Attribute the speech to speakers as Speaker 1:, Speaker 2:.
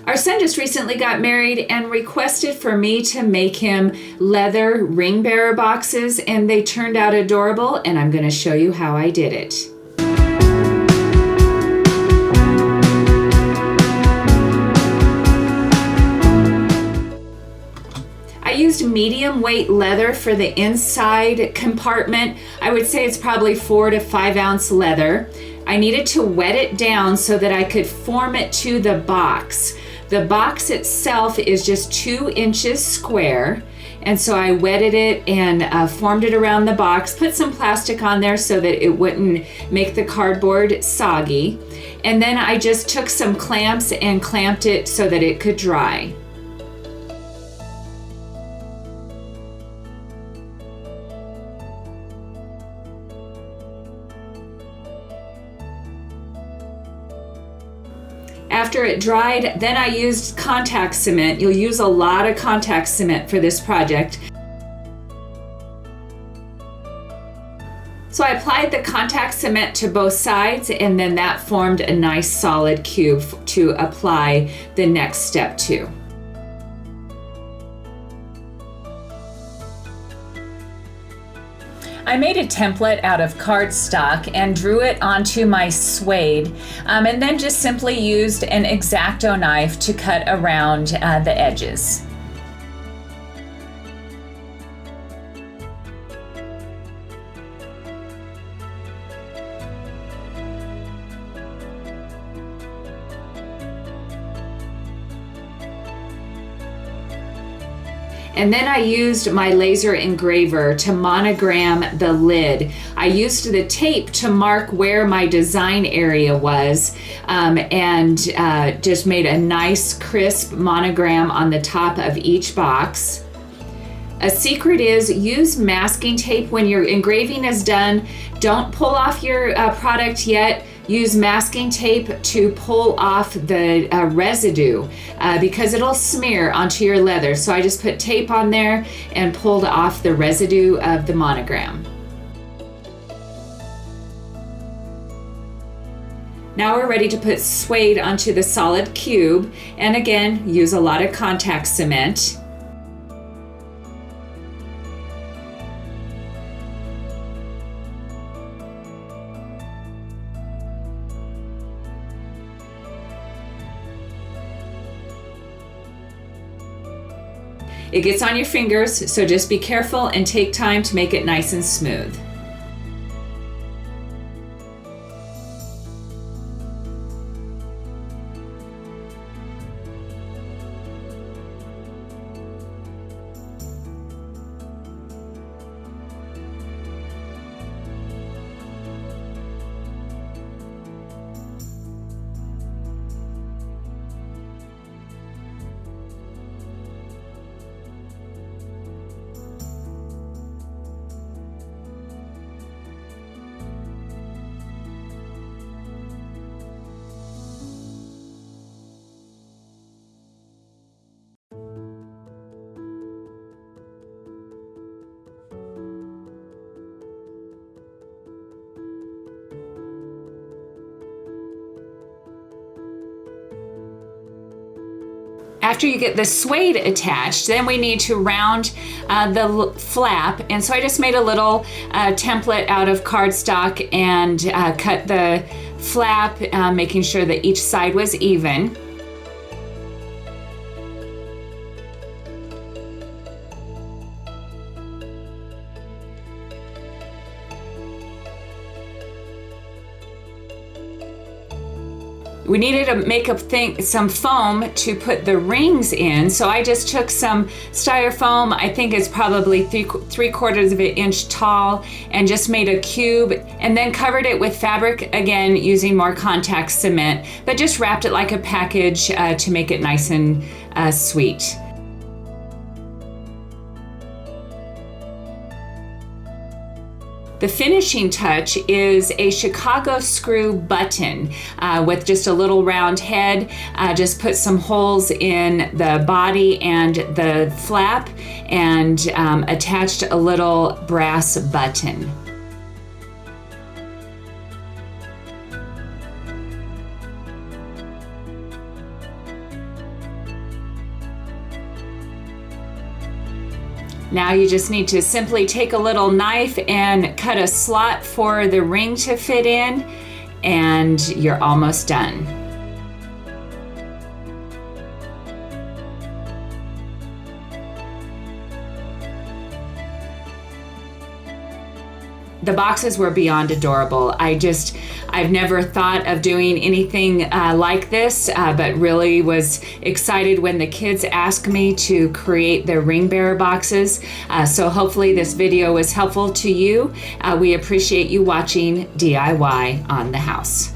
Speaker 1: Our son just recently got married and requested for me to make him leather ring bearer boxes, and they turned out adorable, and I'm going to show you how I did it. I used medium weight leather for the inside compartment. I would say it's probably 4 to 5 ounce leather. I needed to wet it down so that I could form it to the box. The box itself is just 2 inches square, and so I wetted it and formed it around the box, put some plastic on there so that it wouldn't make the cardboard soggy, and then I just took some clamps and clamped it so that it could dry. After it dried, then I used contact cement. You'll use a lot of contact cement for this project. So I applied the contact cement to both sides, and then that formed a nice solid cube to apply the next step to. I made a template out of cardstock and drew it onto my suede, and then just simply used an X-Acto knife to cut around the edges. And then I used my laser engraver to monogram the lid. I used the tape to mark where my design area was, and just made a nice crisp monogram on the top of each box. A secret is use masking tape when your engraving is done. Don't pull off your product yet. Use masking tape to pull off the residue because it'll smear onto your leather. So I just put tape on there and pulled off the residue of the monogram. Now we're ready to put suede onto the solid cube, and again, use a lot of contact cement. It gets on your fingers, so just be careful and take time to make it nice and smooth. After you get the suede attached, then we need to round the flap. And so I just made a little template out of cardstock and cut the flap, making sure that each side was even. We needed to make some foam to put the rings in, so I just took some styrofoam, I think it's probably 3/4 of an inch tall, and just made a cube, and then covered it with fabric, again using more contact cement, but just wrapped it like a package to make it nice and sweet. The finishing touch is a Chicago screw button with just a little round head. Just put some holes in the body and the flap and attached a little brass button. Now you just need to simply take a little knife and cut a slot for the ring to fit in, and you're almost done. The boxes were beyond adorable. I've never thought of doing anything like this, but really was excited when the kids asked me to create the ring bearer boxes. So hopefully this video was helpful to you. We appreciate you watching DIY on the House.